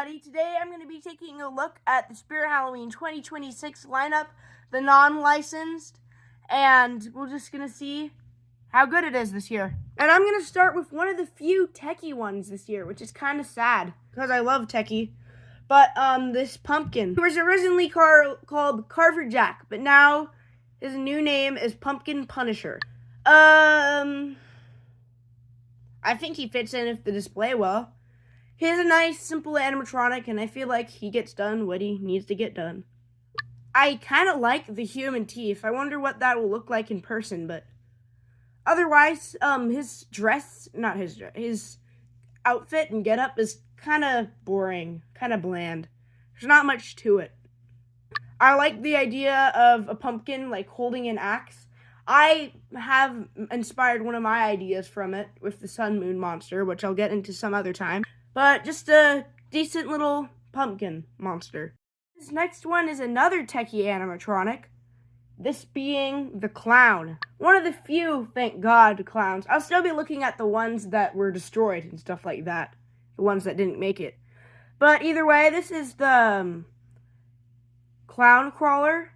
everybody. Today I'm going to be taking a look at the Spirit Halloween 2026 lineup, the non-licensed, and we're just going to see how good it is this year. And I'm going to start with one of the few techie ones this year, which is kind of sad because I love techie. But this pumpkin, he was originally called Carver Jack, but now his new name is Pumpkin Punisher. I think he fits in with the display well. He has a nice, simple animatronic, and I feel like he gets done what he needs to get done. I kind of like the human teeth. I wonder what that will look like in person, but otherwise, his outfit and getup is kind of boring, kind of bland. There's not much to it. I like the idea of a pumpkin, like, holding an axe. I have inspired one of my ideas from it with the Sun Moon monster, which I'll get into some other time. But just a decent little pumpkin monster. This next one is another techie animatronic. This being the clown. One of the few, thank God, clowns. I'll still be looking at the ones that were destroyed and stuff like that. The ones that didn't make it. But either way, this is the clown crawler.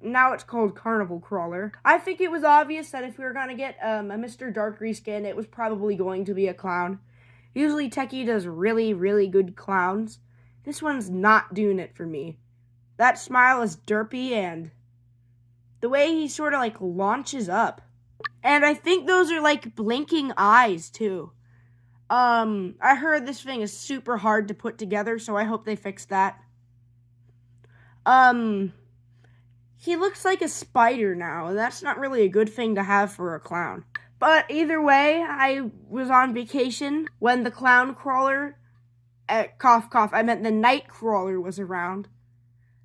Now it's called Carnival Crawler. I think it was obvious that if we were going to get a Mr. Dark reskin, it was probably going to be a clown. Usually Techie does really, really good clowns. This one's not doing it for me. That smile is derpy, and the way he sort of, like, launches up. And I think those are, like, blinking eyes, too. I heard this thing is super hard to put together, so I hope they fix that. He looks like a spider now, and that's not really a good thing to have for a clown. But either way, I was on vacation when the clown crawler, cough cough, I meant the night crawler was around.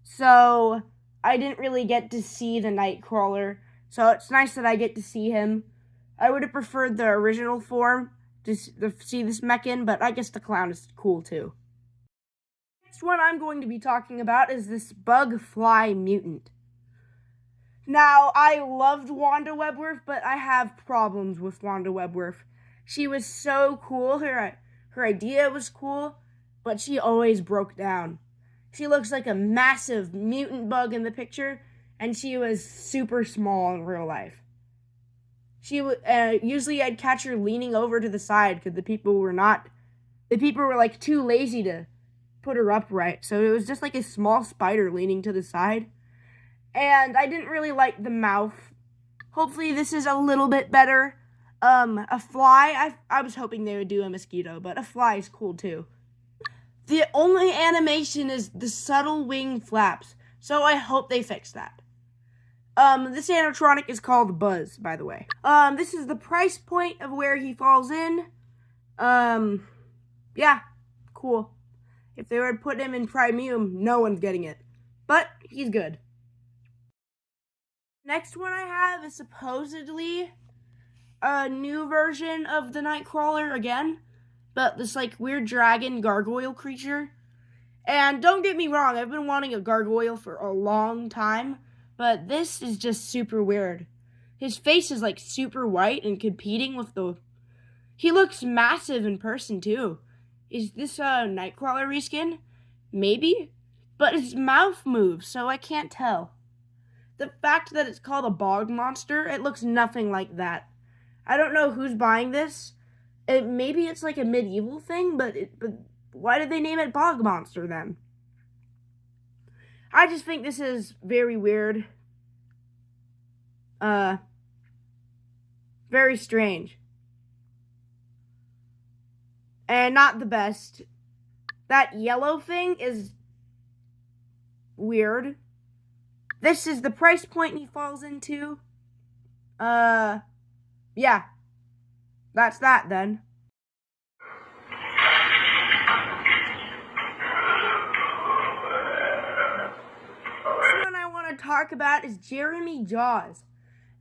So I didn't really get to see the night crawler, so it's nice that I get to see him. I would have preferred the original form to see this mech in, but I guess the clown is cool too. Next one I'm going to be talking about is this bug fly mutant. Now, I loved Wanda Webworth, but I have problems with Wanda Webworth. She was so cool, her idea was cool, but she always broke down. She looks like a massive mutant bug in the picture, and she was super small in real life. Usually I'd catch her leaning over to the side, because the people were like too lazy to put her upright, so it was just like a small spider leaning to the side. And I didn't really like the mouth. Hopefully this is a little bit better. A fly, I was hoping they would do a mosquito, but a fly is cool too. The only animation is the subtle wing flaps, so I hope they fix that. This animatronic is called Buzz, by the way. This is the price point of where he falls in. Yeah, cool. If they were to put him in Premium, no one's getting it. But he's good. Next one I have is supposedly a new version of the Nightcrawler again, but this, like, weird dragon gargoyle creature. And don't get me wrong, I've been wanting a gargoyle for a long time, but this is just super weird. His face is, like, super white and competing with he looks massive in person too. Is this a Nightcrawler reskin? Maybe, but his mouth moves, so I can't tell. The fact that it's called a bog monster, it looks nothing like that. I don't know who's buying this. Maybe it's like a medieval thing, but why did they name it bog monster then? I just think this is very weird. Very strange. And not the best. That yellow thing is weird. This is the price point he falls into. Yeah. That's that then. This one I want to talk about is Jeremy Jaws.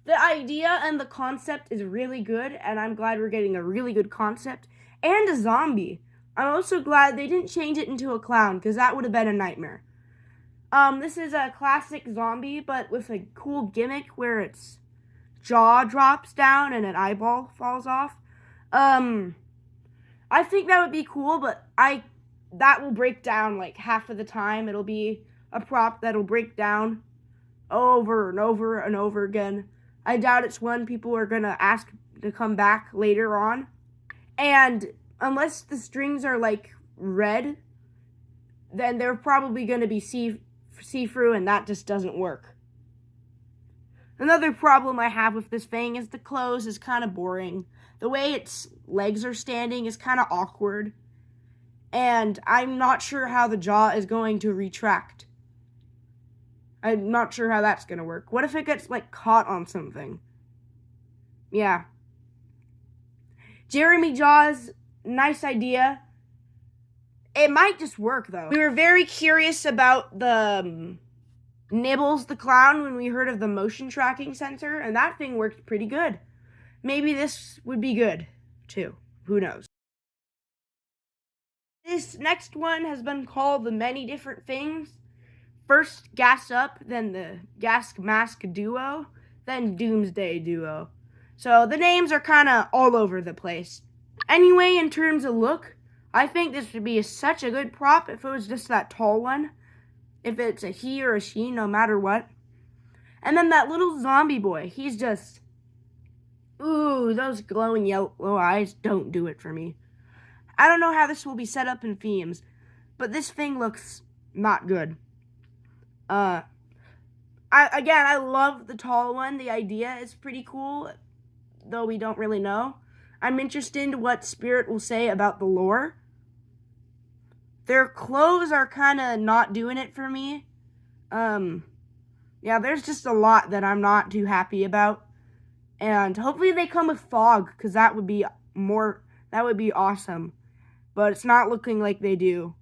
The idea and the concept is really good, and I'm glad we're getting a really good concept. And a zombie. I'm also glad they didn't change it into a clown, because that would have been a nightmare. This is a classic zombie, but with a cool gimmick where its jaw drops down and an eyeball falls off. I think that would be cool, but I that will break down like half of the time. It'll be a prop that'll break down over and over and over again. I doubt it's one people are going to ask to come back later on. And unless the strings are like red, then they're probably going to be see-through, and that just doesn't work. Another problem I have with this thing is the clothes is kind of boring. The way its legs are standing is kind of awkward. And I'm not sure how the jaw is going to retract. I'm not sure how that's going to work. What if it gets, like, caught on something? Yeah. Jeremy Jaws, nice idea. It might just work, though. We were very curious about the Nibbles the Clown when we heard of the motion tracking sensor, and that thing worked pretty good. Maybe this would be good, too. Who knows? This next one has been called the many different things. First, Gas Up, then the Gas Mask Duo, then Doomsday Duo. So the names are kind of all over the place. Anyway, in terms of look, I think this would be such a good prop if it was just that tall one. If it's a he or a she, no matter what. And then that little zombie boy, he's just... Ooh, those glowing yellow eyes don't do it for me. I don't know how this will be set up in themes, but this thing looks not good. I love the tall one. The idea is pretty cool, though we don't really know. I'm interested in what Spirit will say about the lore. Their clothes are kind of not doing it for me. Yeah, there's just a lot that I'm not too happy about. And hopefully they come with fog, because that would be awesome. But it's not looking like they do.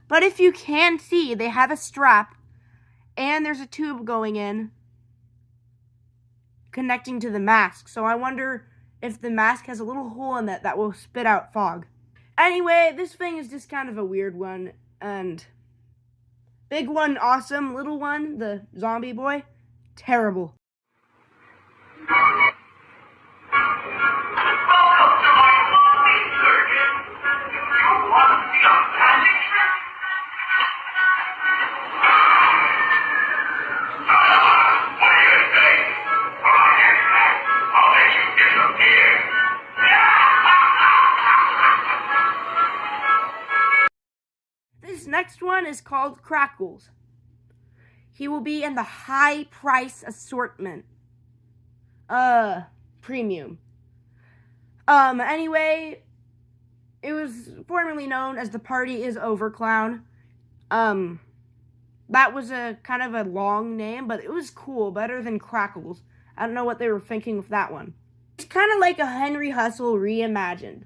But if you can see, they have a strap, and there's a tube going in, connecting to the mask. So I wonder if the mask has a little hole in it that will spit out fog. Anyway, this thing is just kind of a weird one, and big one, awesome. Little one, the zombie boy, terrible. This next one is called Crackles. He will be in the high price assortment. Premium. Anyway, it was formerly known as the Party Is Over Clown. That was a kind of a long name, but it was cool, better than Crackles. I don't know what they were thinking with that one. It's kind of like a Henry Hustle reimagined.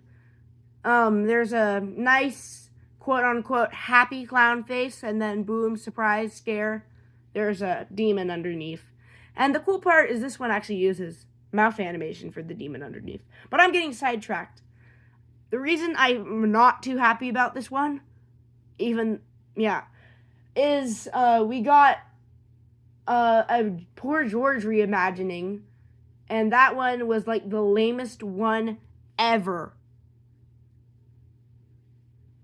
There's a nice, quote-unquote, happy clown face, and then boom, surprise, scare. There's a demon underneath. And the cool part is this one actually uses mouth animation for the demon underneath. But I'm getting sidetracked. The reason I'm not too happy about this one, is we got a Poor George reimagining, and that one was like the lamest one ever.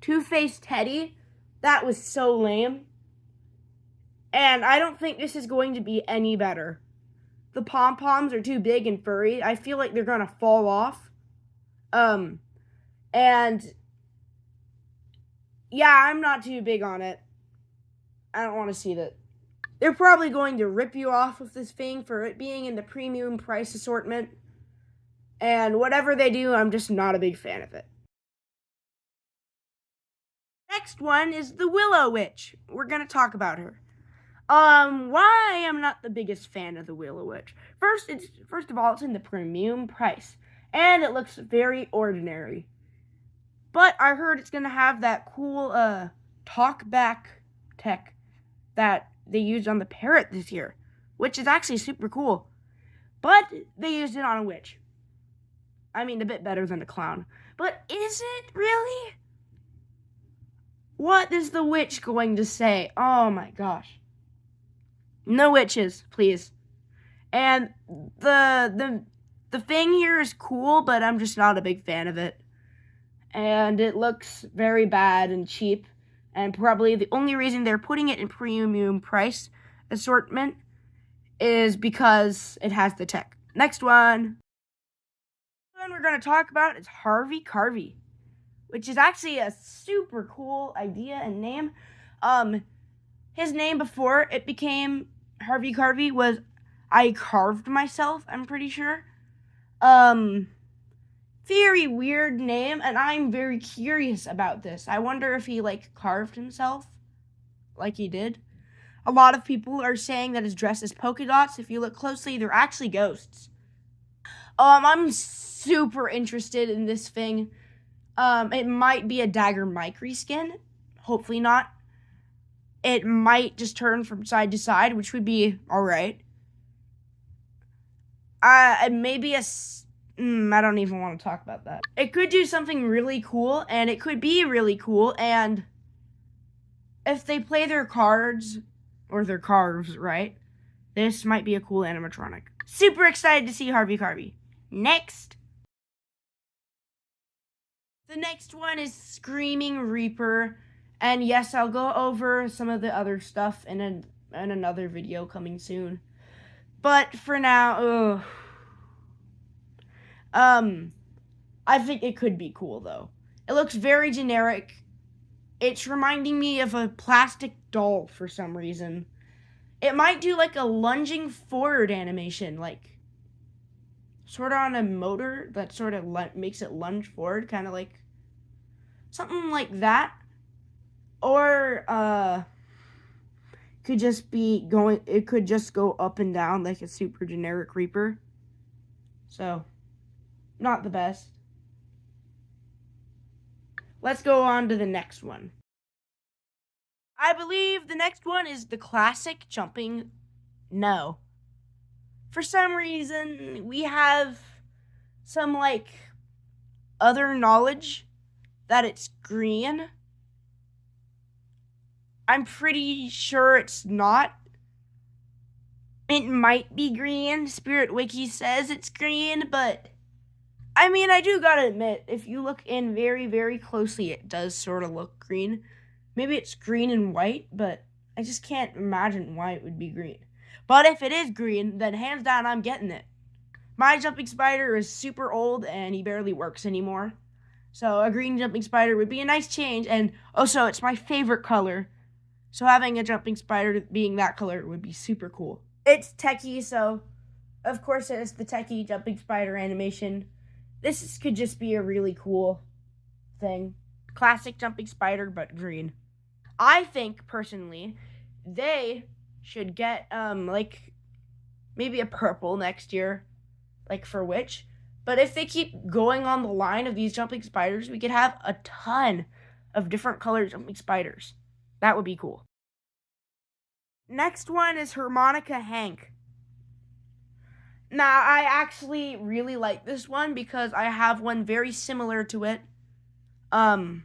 Two-Faced Teddy, that was so lame. And I don't think this is going to be any better. The pom-poms are too big and furry. I feel like they're going to fall off. And yeah, I'm not too big on it. I don't want to see that. They're probably going to rip you off with this thing for it being in the premium price assortment. And whatever they do, I'm just not a big fan of it. Next one is the Willow Witch. We're going to talk about her. Why I'm not the biggest fan of the Willow Witch. First of all, it's in the premium price, and it looks very ordinary. But I heard it's gonna have that cool, talk back tech that they used on the parrot this year, which is actually super cool. But they used it on a witch. I mean, a bit better than a clown. But is it really? What is the witch going to say? Oh my gosh. No witches, please. And the thing here is cool, but I'm just not a big fan of it. and it looks very bad and cheap. And probably the only reason they're putting it in premium price assortment is because it has the tech. Next one. The one we're going to talk about is Harvey Carvey, which is actually a super cool idea and name. His name before it became Harvey Carvey was I Carved Myself, I'm pretty sure. Very weird name, and I'm very curious about this. I wonder if he, carved himself like he did. A lot of people are saying that his dress is polka dots. If you look closely, they're actually ghosts. I'm super interested in this thing. It might be a Dagger Mike reskin. Hopefully not. It might just turn from side to side, which would be alright. Maybe I don't even want to talk about that. It could do something really cool, and it could be really cool, and if they play their cards, or their carves, right, this might be a cool animatronic. Super excited to see Harvey Carvey. Next. The next one is Screaming Reaper, and yes, I'll go over some of the other stuff in another video coming soon. But for now, I think it could be cool, though. It looks very generic. It's reminding me of a plastic doll for some reason. It might do, a lunging forward animation, sort of on a motor that sort of makes it lunge forward, kind of like something like that. Or, could just be it could just go up and down like a super generic Reaper. So, not the best. Let's go on to the next one. I believe the next one is the classic jumping. No. For some reason, we have some, other knowledge that it's green. I'm pretty sure it's not. It might be green. Spirit Wiki says it's green, but I mean, I do gotta admit, if you look in very, very closely, it does sort of look green. Maybe it's green and white, but I just can't imagine why it would be green. But if it is green, then hands down, I'm getting it. My jumping spider is super old, and he barely works anymore. So a green jumping spider would be a nice change, and also, it's my favorite color. So having a jumping spider being that color would be super cool. It's techie, so of course it is the techie jumping spider animation. This could just be a really cool thing. Classic jumping spider, but green. I think, personally, they should get, maybe a purple next year, for Witch. But if they keep going on the line of these jumping spiders, we could have a ton of different colored jumping spiders. That would be cool. Next one is Harmonica Hank. Now, I actually really like this one because I have one very similar to it. Yeah,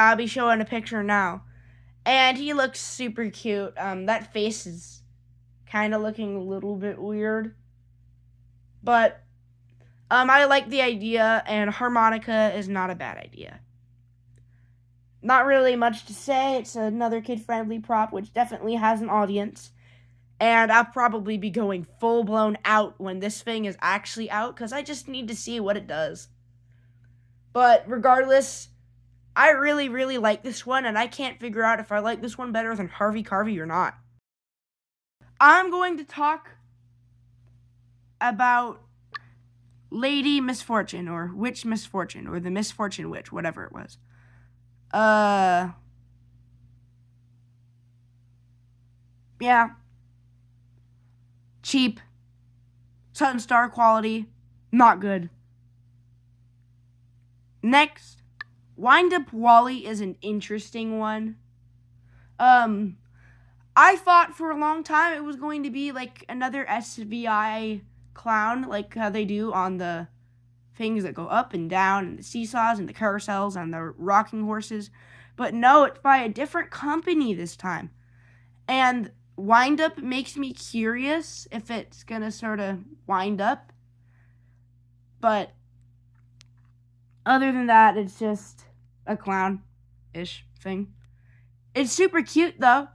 I'll be showing a picture now. And he looks super cute. That face is kind of looking a little bit weird. But, I like the idea, and harmonica is not a bad idea. Not really much to say. It's another kid-friendly prop, which definitely has an audience. And I'll probably be going full-blown out when this thing is actually out, because I just need to see what it does. But regardless, I really, really like this one, and I can't figure out if I like this one better than Harvey Carvey or not. I'm going to talk about Lady Misfortune, or Witch Misfortune, or the Misfortune Witch, whatever it was. Yeah. Cheap. Sunstar quality. Not good. Next. Wind Up Wally is an interesting one. I thought for a long time it was going to be another SVI clown, like how they do on the things that go up and down, and the seesaws and the carousels and the rocking horses. But no, it's by a different company this time. And Wind Up makes me curious if it's gonna sort of wind up. But Other than that, it's just a clown-ish thing. It's super cute, though.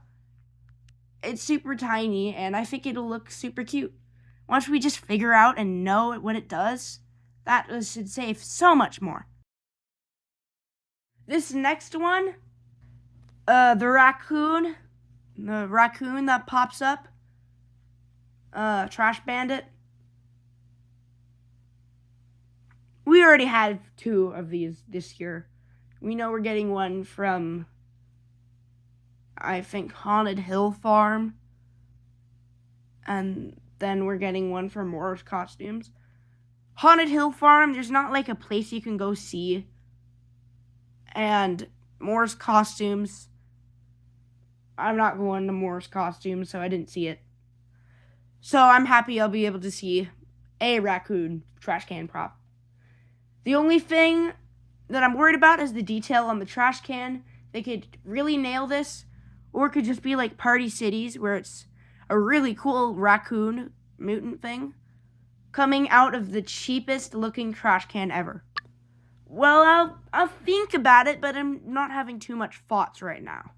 It's super tiny, and I think it'll look super cute. Once we just figure out and know what it does, that should save so much more. This next one, the raccoon that pops up, Trash Bandit. We already had 2 of these this year. We know we're getting one from, I think, Haunted Hill Farm. And then we're getting one from Moore's Costumes. Haunted Hill Farm, there's not like a place you can go see. And Moore's Costumes, I'm not going to Moore's Costumes, so I didn't see it. So I'm happy I'll be able to see a raccoon trash can prop. The only thing that I'm worried about is the detail on the trash can. They could really nail this, or it could just be like Party Cities, where it's a really cool raccoon mutant thing coming out of the cheapest looking trash can ever. Well, I'll think about it, but I'm not having too much thoughts right now.